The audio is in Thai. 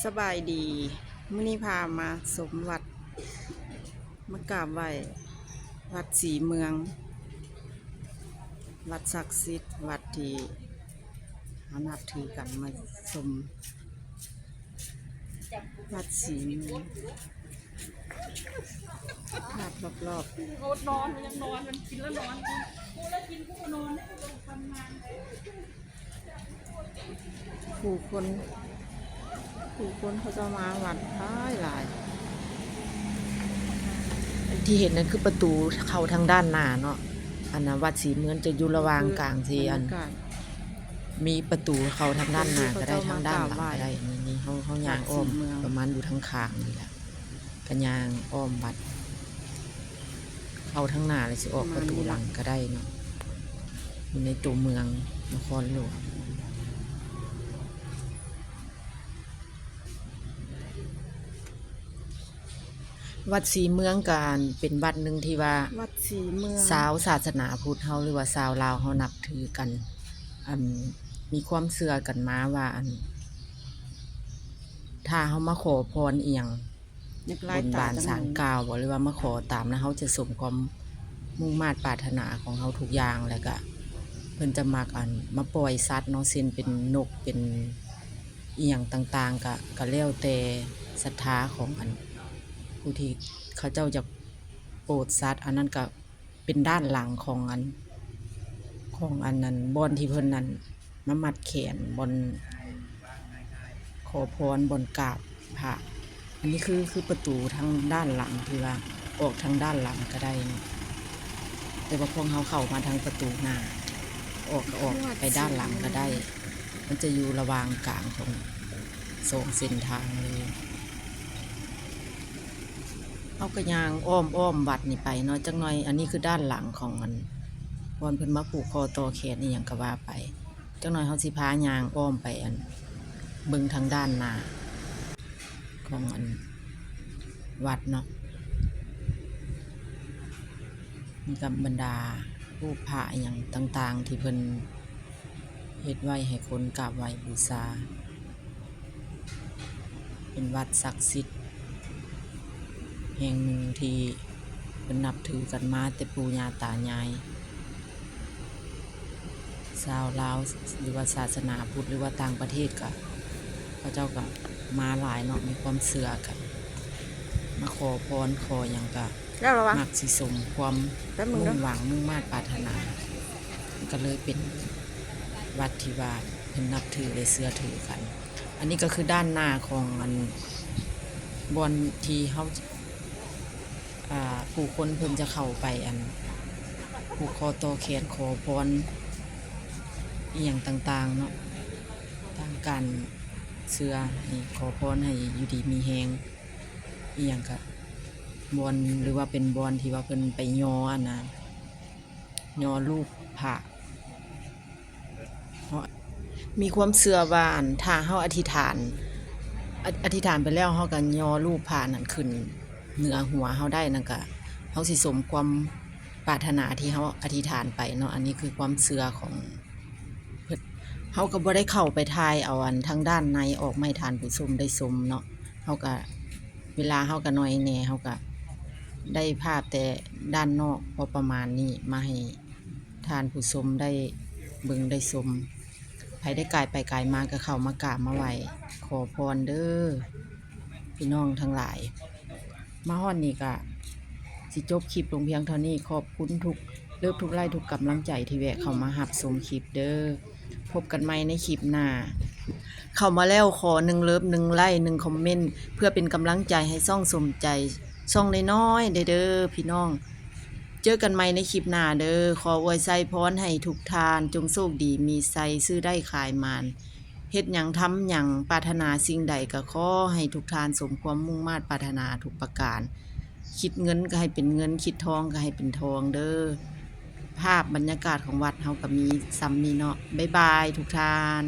สบายดีมื้อนี้พามาสมวัดมากราบไหว้วัดศรีเมืองวัดศักดิ์สิทธิ์วัดที่เขานับถือกันมาสมวัดศรีเมืองภาพรอบโอดนอนมันยังนอนมันกินแล้วนอนกูแล้วกินกูก็นอนทำงานๆผู้คนเขาจะมาวัดหลายที่เห็นนั้นคือประตูเข้าทางด้านหน้าเนาะอันนั้นวัดศรีเมืองจะอยู่ระหว่างกลางที่อันมีประตูเข้าทางด้านหน้าก็ได้ทางด้านหลังก็ได้นี่เขาย่างอ้อมประมาณอยู่ทางข้างนี่แหละก็ย่างอ้อมวัดเข้าทางหน้าเลยสิออกประตูหลังก็ได้เนาะอยู่ในตัวเมืองนครหลวงวัดศรีเมืองการเป็นวัดหนึ่งที่ว่าวัดศรีเมืองชาวศาสนาพุทธเฮาหรือว่าชาวลาวเฮานับถือกันมีความเชื่อกันมาว่าถ้าเฮามาขอพรอีหยังบนบานศาลกล่าวบ่หรือว่ามาขอตามแล้วเฮาจะสมความมุ่งมา่ปรารถนาของเฮาทุกอย่างแล้วก็เพิ่นจะมักมาปล่อยสัตว์เนาะเช่นเป็นนกเป็นอีหยังต่างๆก็แล้วแต่ศรัทธาของผู้ที่เขาเจ้าจะโปรดสัตว์อันนั้นก็เป็นด้านหลังของอันนั้นบอนที่เพิ่นนั้นมามัดแขนบอนขอพรบอนกราบพระอันนี้คือประตูทางด้านหลังที่ว่าออกทางด้านหลังก็ได้นะแต่ว่าพวกเขาเข้ามาทางประตูหน้าออกไปด้านหลังก็ได้มันจะอยู่ระหว่างกลางของสองเส้นทางเลยเอากระยางอ้อมวัดนี่ไปเนาะจังหน่อยอันนี้คือด้านหลังของมันบอนเพิ่นมาผูกคอต่อแขนนี่หยังก็ว่าไปจังหน่อยเฮาสิพายางอ้อมไปเบิ่งทางด้านหน้าของวัดเนาะมีกับบรรดารูปพระหยังต่างๆที่เพิ่นเฮ็ดไว้ให้คนกราบไหว้บูชาเป็นวัดศักดิ์สิทธิ์แห่งหนึ่งที่เป็นนับถือกันมาแต่ปู่ย่าตายายชาวลาวหรือว่าศาสนาพุทธหรือว่าต่างประเทศก็เขาเจ้าก็มาหลายเนาะมีความเชื่อกันมาขอพรขออย่างก็มักสิสมความมุ่งหวังมุ่งมา่ปรารถนาก็เลยเป็นวัดที่ว่าเป็นนับถือเลยเชื่อถือกันอันนี้ก็คือด้านหน้าของบอนที่เขาผู้คนเพิ่นจะเข้าไปผูกคอต่อแขนขอพรอีหยังต่างๆเนาะทางการเชื่อให้ขอพรให้อยู่ดีมีแฮงอีหยังก็บอนหรือว่าเป็นบอนที่ว่าเพิ่นไปย่อรูปพระมีความเชื่อว่าถ้าเฮาอธิษฐานไปแล้วเฮาก็ย่อรูปพระนั้นขึ้นเหนือหัวเฮาได้นั่นก็เฮาสิสมความปรารถนาที่เฮาอธิษฐานไปเนาะอันนี้คือความเชื่อของเพิ่นเฮาก็บ่ได้เข้าไปถ่ายเอาทางด้านในออกมาให้ท่านผู้ชมได้ชมเนาะเฮาก็เวลาเฮาก็น้อยแน่เฮาก็ได้ภาพแต่ด้านนอกพอประมาณนี้มาให้ท่านผู้ชมได้เบิ่งได้ชมใครได้กายไปกายมาก็เข้ามากราบมาไหว้ขอพรเด้อพี่น้องทั้งหลายมาฮอดนี่ก็สิจบคลิปลงเพียงเท่านี้ขอบคุณทุกไลค์ทุกกำลังใจที่แวะเข้ามารับชมคลิปเด้อพบกันใหม่ในคลิปหน้าเข้ามาแล้วขอ1เลิฟ1ไลค์1คอมเมนต์เพื่อเป็นกำลังใจให้ช่องสมใจช่องน้อยๆเด้อพี่น้องเจอกันใหม่ในคลิปหน้าเด้อขออวยไส้พรให้ทุกท่านจงโชคดีมีไสซื้อได้ขายมานเฮ็ดหยังทำหยังปรารถนาสิ่งใดก็ขอให้ทุกท่านสมความมุ่งมา่ปรารถนาทุกประการคิดเงินก็ให้เป็นเงินคิดทองก็ให้เป็นทองเด้อภาพบรรยากาศของวัดเฮาก็มีซ้ำนี้เนาะบ๊ายบายทุกท่าน